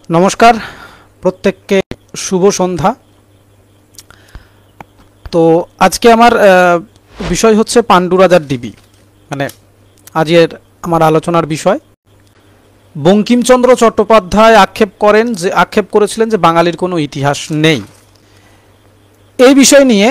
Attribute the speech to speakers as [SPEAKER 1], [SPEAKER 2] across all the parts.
[SPEAKER 1] নমস্কার প্রত্যেককে শুভ সন্ধ্যা। তো আজকে আমার বিষয় হচ্ছে পাণ্ডু রাজার ডিবি, মানে আজকের আমার আলোচনার বিষয়। বঙ্কিমচন্দ্র চট্টোপাধ্যায় আক্ষেপ করেছিলেন যে বাঙালির কোনো ইতিহাস নেই। এই বিষয় নিয়ে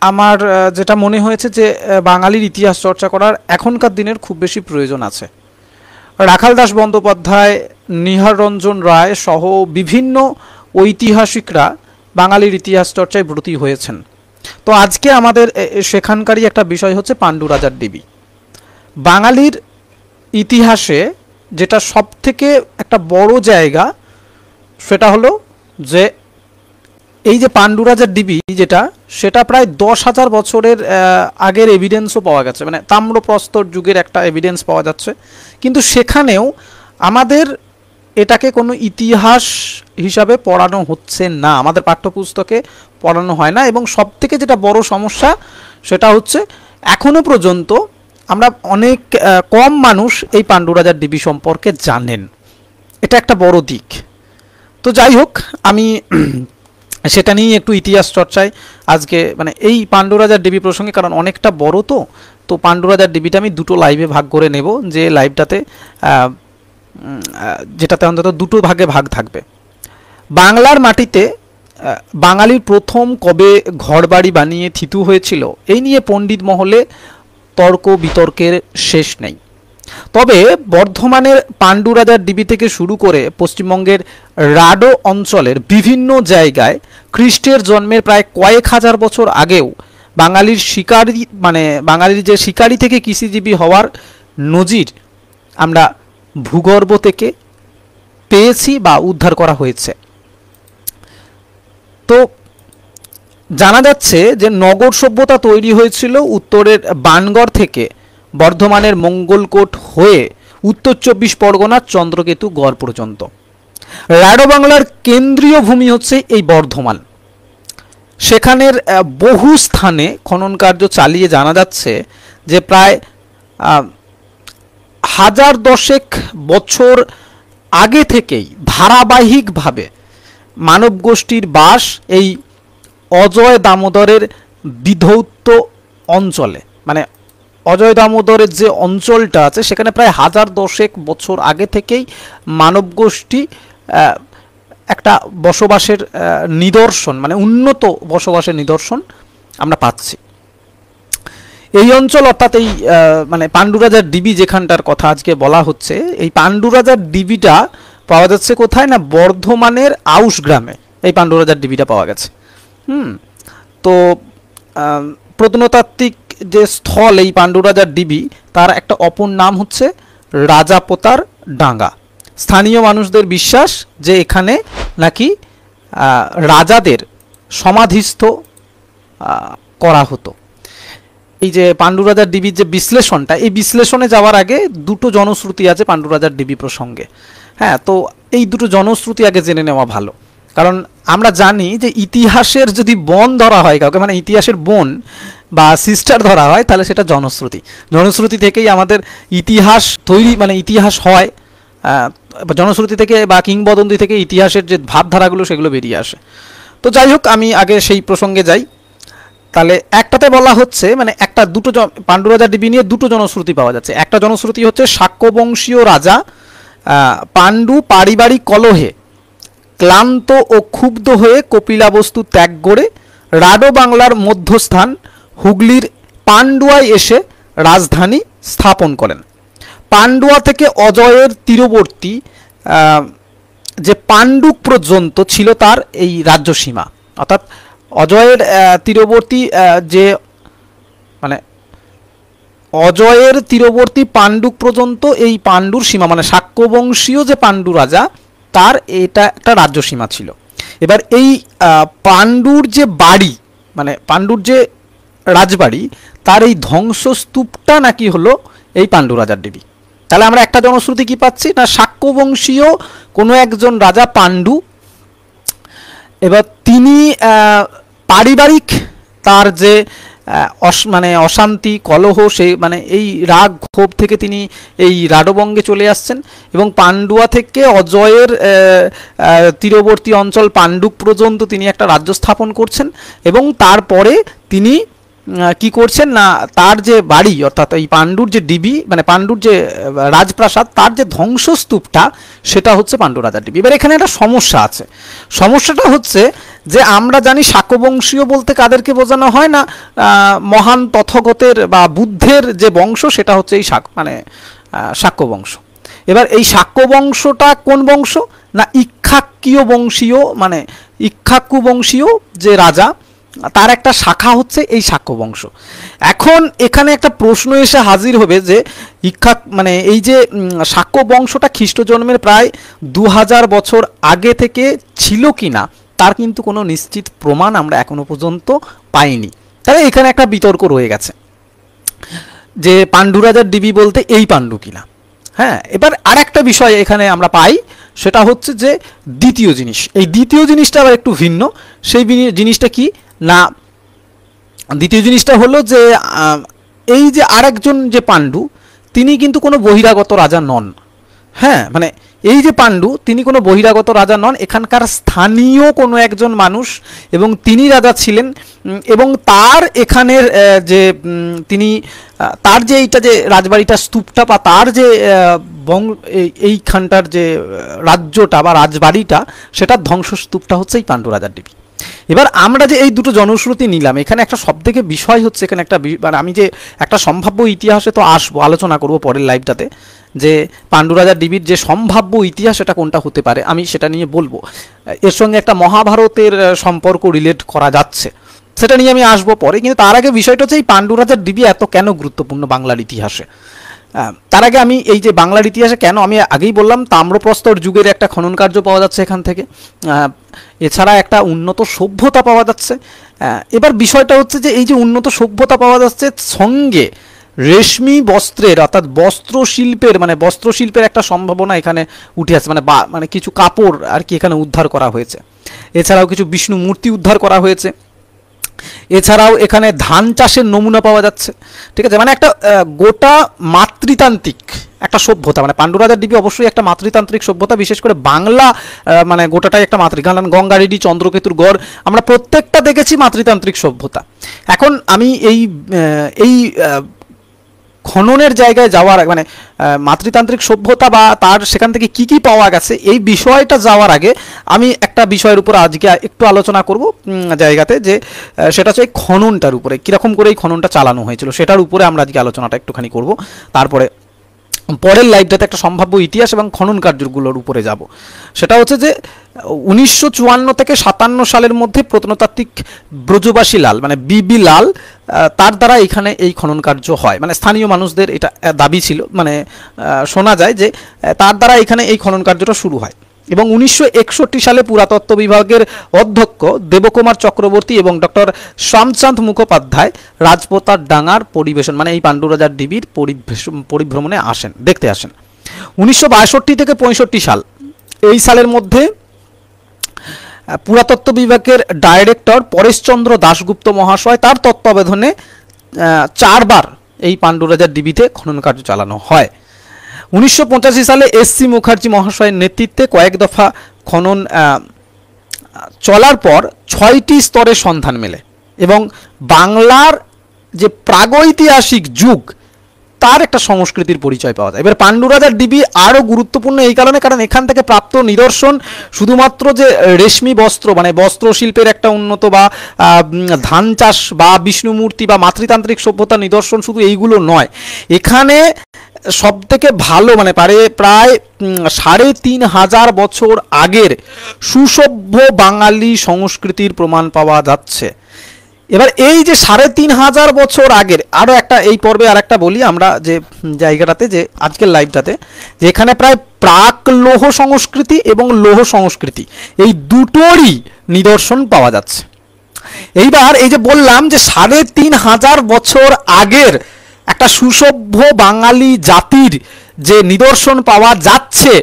[SPEAKER 1] আমার যেটা মনে হয়েছে যে বাঙালির ইতিহাস চর্চা করার এখনকার দিনের খুব বেশি প্রয়োজন আছে। রাখাল দাস বন্দ্যোপাধ্যায়, নিহার রঞ্জন রায় সহ বিভিন্ন ঐতিহাসিকরা বাঙালির ইতিহাস চর্চায় ব্রতী হয়েছেন। তো আজকে আমাদের সেখানকারই একটা বিষয় হচ্ছে পাণ্ডু রাজার ডিবি। বাঙালির ইতিহাসে যেটা সবথেকে একটা বড় জায়গা সেটা হলো যে এই যে পাণ্ডু রাজার ডিবি সেটা প্রায় 10,000 বছরের আগের এভিডেন্সও পাওয়া গেছে, মানে তাম্রপ্রস্তর যুগের একটা এভিডেন্স পাওয়া যাচ্ছে। কিন্তু সেখানেও আমাদের এটাকে কোনো ইতিহাস হিসাবে পড়ানো হচ্ছে না, আমাদের পাঠ্যপুস্তকে পড়ানো হয় না। এবং সবথেকে যেটা বড় সমস্যা সেটা হচ্ছে এখনো পর্যন্ত আমরা অনেক কম মানুষ এই পাণ্ডু রাজার ডিবি সম্পর্কে জানেন। এটা একটা বড় দিক। তো যাই হোক, আমি সেটা নিয়ে একটু ইতিহাস চর্চায় আজকে, মানে এই পাণ্ডু রাজার ডিবি প্রসঙ্গে, কারণ অনেকটা বড়। তো পাণ্ডু রাজার ডিবিটা আমি দুটো লাইভে ভাগ করে নেব, যে লাইভটাতে যেটাতে অন্তত দুটো ভাগে ভাগ থাকবে। বাংলার মাটিতে বাঙালির প্রথম কবে ঘরবাড়ি বানিয়ে থিতু হয়েছিল এই নিয়ে পণ্ডিত মহলে তর্ক বিতর্কের শেষ নেই। তবে বর্ধমানের পাণ্ডু রাজার ডিবি থেকে শুরু করে পশ্চিমবঙ্গের রাডো অঞ্চলের বিভিন্ন জায়গায় খ্রিস্টের জন্মের প্রায় কয়েক হাজার বছর আগেও বাঙালির যে শিকারি থেকে কৃষিজীবী হওয়ার নজির আমরা ভূগর্ভ থেকে পেয়েছি বা উদ্ধার করা হয়েছে। তো জানা যাচ্ছে যে নগর সভ্যতা তৈরি হয়েছিল উত্তরের বানগড় থেকে বর্ধমানের মঙ্গলকোট হয়ে উত্তর 24 পরগনার চন্দ্রকেতু গড় পর্যন্ত। রাডো বাংলার কেন্দ্রীয় ভূমি হচ্ছে এই বর্ধমান। সেখানের বহু স্থানে খনন কার্য চালিয়ে জানা যাচ্ছে যে প্রায় 1010 বছর আগে থেকেই ধারাবাহিকভাবে মানব গোষ্ঠীর বাস এই অজয় দামোদরের বিধৌত অঞ্চলে, মানে অজয় দামোদরের যে অঞ্চলটা আছে সেখানে প্রায় 1010 বছর আগে থেকেই মানব গোষ্ঠী একটা বসবাসের নিদর্শন, মানে উন্নত বসবাসের নিদর্শন আমরা পাচ্ছি। এই অঞ্চল অর্থাৎ এই মানে পাণ্ডু রাজার ডিবি যেখানটার কথা আজকে বলা হচ্ছে, এই পাণ্ডু রাজার ডিবিটা পাওয়া যাচ্ছে কোথায় না, বর্ধমানের আউশ গ্রামে এই পাণ্ডু রাজার ডিবিটা পাওয়া গেছে। তো প্রত্নতাত্ত্বিক যে স্থল এই পাণ্ডু রাজার ডিবি, তার একটা অপর নাম হচ্ছে রাজাপোতার ডাঙ্গা। স্থানীয় মানুষদের বিশ্বাস যে এখানে নাকি রাজাদের সমাধিস্থ করা হতো। এই যে পাণ্ডু রাজার ডিবির যে বিশ্লেষণটা, এই বিশ্লেষণে যাওয়ার আগে দুটো জনশ্রুতি আছে পাণ্ডু রাজার ডিবি প্রসঙ্গে। হ্যাঁ, তো এই দুটো জনশ্রুতি আগে জেনে নেওয়া ভালো, কারণ আমরা জানি যে ইতিহাসের যদি বোন ধরা হয় কাউকে, মানে ইতিহাসের বোন বা সিস্টার ধরা হয়, তাহলে সেটা জনশ্রুতি থেকেই আমাদের ইতিহাস তৈরি, মানে ইতিহাস হয়। জনশ্রুতি থেকে বা কিংবদন্তি থেকে ইতিহাসের যে ভাবধারাগুলো সেগুলো বেরিয়ে আসে। তো যাই হোক, আমি আগে সেই প্রসঙ্গে যাই। তাহলে একটাতে বলা হচ্ছে, মানে দুটো পাণ্ডু রাজার ডিবি নিয়ে দুটো জনশ্রুতি পাওয়া যাচ্ছে। একটা জনশ্রুতি হচ্ছে শাক্যবংশীয় রাজা পাণ্ডু পারিবারিক কলহে ক্লান্ত ও ক্ষুব্ধ হয়ে কপিলাবস্তু ত্যাগ করে রাডো বাংলার মধ্যস্থান হুগলির পান্ডুয়ায় এসে রাজধানী স্থাপন করেন। পান্ডুয়া থেকে অজয়ের তীরবর্তী যে পাণ্ডুক পর্যন্ত ছিল তার এই রাজ্যসীমা, অর্থাৎ অজয়ের তীরবর্তী অজয়ের তীরবর্তী পাণ্ডুক পর্যন্ত এই পাণ্ডুর সীমা, মানে শাক্যবংশীয় যে পাণ্ডু রাজা তার এটা একটা রাজ্যসীমা ছিল। এবার এই পাণ্ডুর যে বাড়ি, মানে পাণ্ডুর যে রাজবাড়ি, তার এই ধ্বংসস্তূপটা নাকি হলো এই পাণ্ডু রাজার ডিবি। তাহলে আমরা একটা জনশ্রুতি কি পাচ্ছি না, শাক্যবংশীয় কোনো একজন রাজা পাণ্ডু, এবার তিনি পারিবারিক তার যে মানে অশান্তি কলহ, সেই মানে এই রাগ ক্ষোভ থেকে তিনি এই রাঢ়বঙ্গে চলে আসছেন এবং পান্ডুয়া থেকে অজয়ের তীরবর্তী অঞ্চল পাণ্ডুক পর্যন্ত তিনি একটা রাজ্য স্থাপন করছেন এবং তারপরে তিনি কি করছেন না, তার যে বাড়ি অর্থাৎ এই পাণ্ডুর যে ডিবি মানে পাণ্ডুর যে রাজপ্রাসাদ তার যে ধ্বংসস্তূপটা সেটা হচ্ছে পাণ্ডু রাজার ডিবি। এবার এখানে একটা সমস্যা আছে, সমস্যাটা হচ্ছে যে আমরা জানি শাক্যবংশীয় বলতে কাদেরকে বোঝানো হয় না, মহান তথাগতের বা বুদ্ধের যে বংশ সেটা হচ্ছে এই শাক্য বংশ। এবার এই শাক্য বংশটা কোন বংশ না, ইক্ষ্বাকীয় বংশীয় মানে ইক্ষ্বাকু বংশীয় যে রাজা তার একটা শাখা হচ্ছে এই শাক্য বংশ। এখন এখানে একটা প্রশ্ন এসে হাজির হবে যে মানে এই যে শাক্য বংশটা খ্রিস্ট জন্মের প্রায় 2000 বছর আগে থেকে ছিল কিনা তার কিন্তু কোনো নিশ্চিত প্রমাণ আমরা এখনো পর্যন্ত পাইনি। তাহলে এখানে একটা বিতর্ক রয়ে গেছে যে পাণ্ডু রাজার ডিবি বলতে এই পাণ্ডু কিনা। হ্যাঁ, এবার আর একটা বিষয় এখানে আমরা পাই, সেটা হচ্ছে যে দ্বিতীয় জিনিস, এই দ্বিতীয় জিনিসটা আবার একটু ভিন্ন। সেই জিনিসটা কি না, দ্বিতীয় জিনিসটা হলো যে এই যে আরেকজন যে পাণ্ডু তিনি কিন্তু কোনো বহিরাগত রাজা নন। হ্যাঁ, মানে এই যে পাণ্ডু তিনি কোনো বহিরাগত রাজা নন, এখানকার স্থানীয় কোনো একজন মানুষ এবং তিনি রাজা ছিলেন এবং তার এখানের যে তিনি তার যে এইটা যে রাজবাড়িটা স্তূপটা বা তার যে এইখানটার যে রাজ্যটা বা রাজবাড়িটা সেটার ধ্বংসস্তূপটা হচ্ছে এই পাণ্ডু রাজার ডিবি। এবার আমরা যে এই দুটো জনশ্রুতি নিলাম, এখানে একটা সবথেকে বিষয় হচ্ছে এখানে একটা মানে আমি যে একটা সম্ভাব্য ইতিহাসে তো আসবো, আলোচনা করব পরের লাইভটাতে যে পাণ্ডু রাজার ডিবির যে সম্ভাব্য ইতিহাস এটা কোনটা হতে পারে আমি সেটা নিয়ে বলবো। এর সঙ্গে একটা মহাভারতের সম্পর্ক রিলেট করা যাচ্ছে, সেটা নিয়ে আমি আসবো পরে। কিন্তু তার আগে বিষয়টা হচ্ছে এই পাণ্ডু রাজার ডিবি এত কেন গুরুত্বপূর্ণ বাংলার ইতিহাসে। তার আগে আমি এই যে বাংলার ইতিহাসে কেন, আমি আগেই বললাম তাম্রপ্রস্তর যুগের একটা খনন কার্য পাওয়া যাচ্ছে এখান থেকে, এছাড়া একটা উন্নত সভ্যতা পাওয়া যাচ্ছে। এবার বিষয়টা হচ্ছে যে এই যে উন্নত সভ্যতা পাওয়া যাচ্ছে সঙ্গে রেশমি বস্ত্রের অর্থাৎ বস্ত্রশিল্পের মানে বস্ত্রশিল্পের একটা সম্ভাবনা এখানে উঠে আসছে, মানে কিছু কাপড় আর কি এখানে উদ্ধার করা হয়েছে। এছাড়াও কিছু বিষ্ণু মূর্তি উদ্ধার করা হয়েছে। এছাড়াও এখানে ধান চাষের নমুনা পাওয়া যাচ্ছে। ঠিক আছে, মানে একটা গোটা মাতৃতান্ত্রিক একটা সভ্যতা, মানে পাণ্ডু রাজার ডিবি অবশ্যই একটা মাতৃতান্ত্রিক সভ্যতা, বিশেষ করে বাংলা মানে গোটাটাই একটা কারণ গঙ্গারেডি চন্দ্রকেতুর গড় আমরা প্রত্যেকটা দেখেছি মাতৃতান্ত্রিক সভ্যতা। এখন আমি এই খননের জায়গায় যাওয়ার মানে মাতৃতান্ত্রিক সভ্যতা বা তার সেখান থেকে কি কি পাওয়া গেছে এই বিষয়টা যাওয়ার আগে আমি একটা বিষয়ের উপর আজকে একটু আলোচনা করব জায়গাতে, যে সেটা হচ্ছে এই খননটার উপরে, কীরকম করে এই খননটা চালানো হয়েছিল সেটার উপরে আমরা আজকে আলোচনাটা একটুখানি করব। তারপরে পরের লাইভটাতে একটা সম্ভাব্য ইতিহাস এবং খনন কার্যগুলোর উপরে যাব। সেটা হচ্ছে যে 1954 থেকে 57 সালের মধ্যে প্রত্নতাত্ত্বিক ব্রজবাসী লাল মানে বিবি লাল তার দ্বারা এখানে এই খনন কার্য হয়, মানে স্থানীয় মানুষদের এটা দাবি ছিল, মানে শোনা যায় যে তার দ্বারা এখানে এই খনন কার্যটা শুরু হয়। এবং 1961 সালে পুরাতত্ত্ব বিভাগের অধ্যক্ষ দেবকুমার চক্রবর্তী এবং ডক্টর শ্যামচাঁদ মুখোপাধ্যায় রাজপোতার ডাঙ্গার পরিবেশন মানে এই পাণ্ডু রাজার ডিবির পরিভ্রমণে আসেন, দেখতে আসেন। 1962 থেকে 65 সাল এই সালের মধ্যে পুরাতত্ত্ব বিভাগের ডাইরেক্টর পরেশচন্দ্র দাশগুপ্ত মহাশয় তার তত্ত্বাবধানে 4 বার এই পাণ্ডু রাজার ডিবিতে খনন কার্য চালানো হয়। 1985 সালে এসসি মুখার্জি মহাশয়ের নেতৃত্বে কয়েক দফা খনন চলার পর 6টি স্তরের সন্ধান মেলে এবং বাংলার যে প্রাগৈতিহাসিক যুগ তার একটা সংস্কৃতির পরিচয় পাওয়া যায়। এবার পাণ্ডু রাজার ডিবি আরও গুরুত্বপূর্ণ এই কারণে, কারণ এখান থেকে প্রাপ্ত নিদর্শন শুধুমাত্র যে রেশমি বস্ত্র মানে বস্ত্রশিল্পের একটা উন্নত বা ধান চাষ বা বিষ্ণু মূর্তি বা মাতৃতান্ত্রিক সভ্যতার নিদর্শন শুধু এইগুলো নয়, এখানে সব থেকে ভালো মানে প্রায় 3500 বছর আগের সুসভ্য বাঙালি সংস্কৃতির প্রমাণ পাওয়া যাচ্ছে। এবার এই যে 3500 বছর আগের আরও একটা এই পর্বে আর একটা বলি আমরা যে জায়গাটাতে যে আজকের লাইভটাতে, যে এখানে প্রায় প্রাক লৌহ সংস্কৃতি এবং লৌহ সংস্কৃতি এই দুটোরই নিদর্শন পাওয়া যাচ্ছে। এইবার এই যে বললাম যে 3500 বছর আগের একটা সুসভ্য বাঙালি জাতির যে নিদর্শন পাওয়া যাচ্ছে,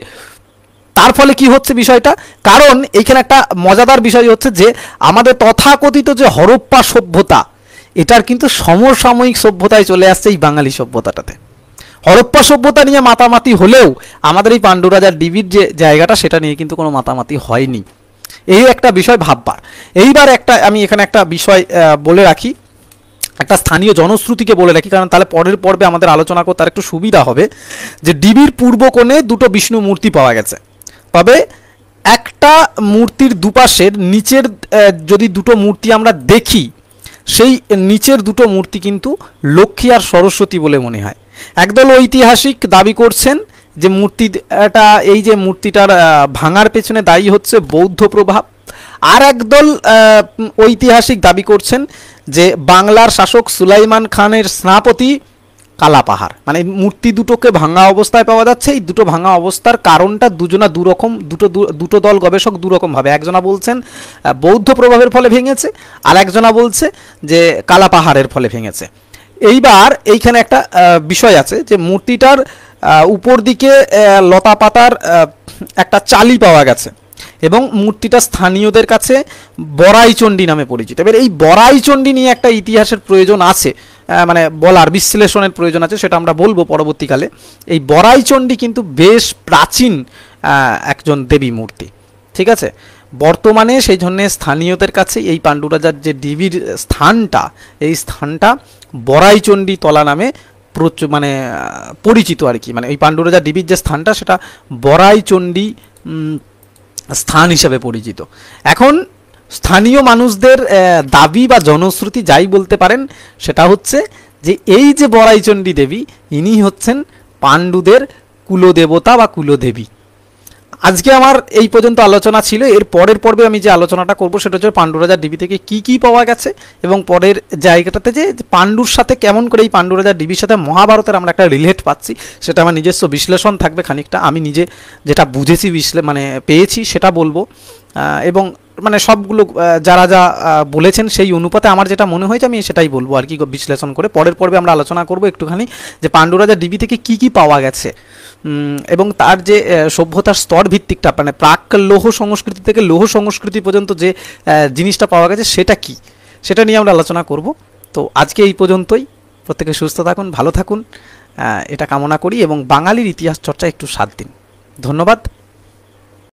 [SPEAKER 1] তার ফলে কি হচ্ছে বিষয়টা, কারণ এইখানে একটা মজাদার বিষয় হচ্ছে যে আমাদের তথাকথিত যে হরপ্পা সভ্যতা এটার কিন্তু সমসাময়িক সভ্যতায় চলে আসছে এই বাঙালি সভ্যতাটাতে। হরপ্পা সভ্যতা নিয়ে মাতামাতি হলেও আমাদের এই পাণ্ডু রাজার ডিবির যে জায়গাটা সেটা নিয়ে কিন্তু কোনো মাতামাতি হয়নি। এই একটা বিষয় ভাববার। এইবার আমি এখানে একটা বিষয় বলে রাখি, একটা স্থানীয় জনশ্রুতিকে বলে রাখি, কারণ তাহলে পরের পর্বে আমাদের আলোচনা করতে আর একটু সুবিধা হবে। যে ডিবির পূর্ব কোণে দুটো বিষ্ণু মূর্তি পাওয়া গেছে, তবে একটা মূর্তির দুপাশের নিচের যদি দুটো মূর্তি আমরা দেখি, সেই নিচের দুটো মূর্তি কিন্তু লক্ষ্মী আর সরস্বতী বলে মনে হয়। একদল ঐতিহাসিক দাবি করছেন যে মূর্তিটা, এই যে মূর্তিটার ভাঙার পেছনে দায়ী হচ্ছে বৌদ্ধ প্রভাব। আর একদল ঐতিহাসিক দাবি করছেন যে বাংলার শাসক সুলাইমান খানের স্থাপতি কালাপাহাড়। মানে মূর্তি দুটোকে ভাঙা অবস্থায় পাওয়া যাচ্ছে। এই দুটো ভাঙা অবস্থার কারণটা দুটো দল গবেষক দুরকমভাবে, একজনা বলছেন বৌদ্ধ প্রভাবের ফলে ভেঙেছে, আর একজনা বলছে যে কালাপাহাড়ের ফলে ভেঙেছে। এইবার এইখানে একটা বিষয় আছে যে মূর্তিটার উপর দিকে লতা পাতার একটা চালি পাওয়া গেছে এবং মূর্তিটা স্থানীয়দের কাছে বড়াইচণ্ডী নামে পরিচিত। এবার এই বড়াইচণ্ডী নিয়ে একটা ইতিহাসের প্রয়োজন আছে, মানে বলার বিশ্লেষণের প্রয়োজন আছে, সেটা আমরা বলবো পরবর্তীকালে। এই বড়াইচণ্ডী কিন্তু বেশ প্রাচীন একজন দেবী মূর্তি, ঠিক আছে। বর্তমানে সেই জন্যে স্থানীয়দের কাছে এই পাণ্ডু রাজার যে ডিবির স্থানটা, এই স্থানটা বড়াইচণ্ডী তলা নামে মানে পরিচিত আর কি। মানে এই পাণ্ডু রাজার ডিবির যে স্থানটা সেটা বড়াইচণ্ডী স্থান হিসেবে পরিচিত। এখন স্থানীয় মানুষদের দাবি বা জনশ্রুতি যাই বলতে পারেন, সেটা হচ্ছে যে এই যে বড়াইচণ্ডী দেবী, ইনি হচ্ছেন পাণ্ডুদের কুলদেবতা বা কুলদেবী। আজকে আমার এই পর্যন্ত আলোচনা ছিল। এর পরের পর্বে আমি যে আলোচনাটা করব সেটা হচ্ছে পাণ্ডু রাজার ডিবি থেকে কি পাওয়া গেছে এবং পরের জায়গাটাতে যে পাণ্ডুর সাথে কেমন করে এই পাণ্ডু রাজার ডিবির সাথে মহাভারতের আমরা একটা রিলেট পাচ্ছি, সেটা আমার নিজস্ব বিশ্লেষণ থাকবে খানিকটা। আমি নিজে যেটা বুঝেছি মানে পেয়েছি সেটা বলবো, এবং মানে সবগুলো যারা যা বলেছেন সেই অনুপাতে আমার যেটা মনে হয়েছে আমি সেটাই বলবো আর কি বিশ্লেষণ করে। পরের পর্বে আমরা আলোচনা করব একটুখানি যে পাণ্ডু রাজার ডিবি থেকে কি পাওয়া গেছে এবং তার যে সভ্যতার স্তর ভিত্তিকটা, মানে প্রাক লৌহ সংস্কৃতি থেকে লৌহ সংস্কৃতি পর্যন্ত যে জিনিসটা পাওয়া গেছে সেটা কি, সেটা নিয়ে আমরা আলোচনা করব। তো আজকে এই পর্যন্তই। প্রত্যেকে সুস্থ থাকুন, ভালো থাকুন, এটা কামনা করি এবং বাঙালির ইতিহাস চর্চা একটু সাথ দিন। ধন্যবাদ।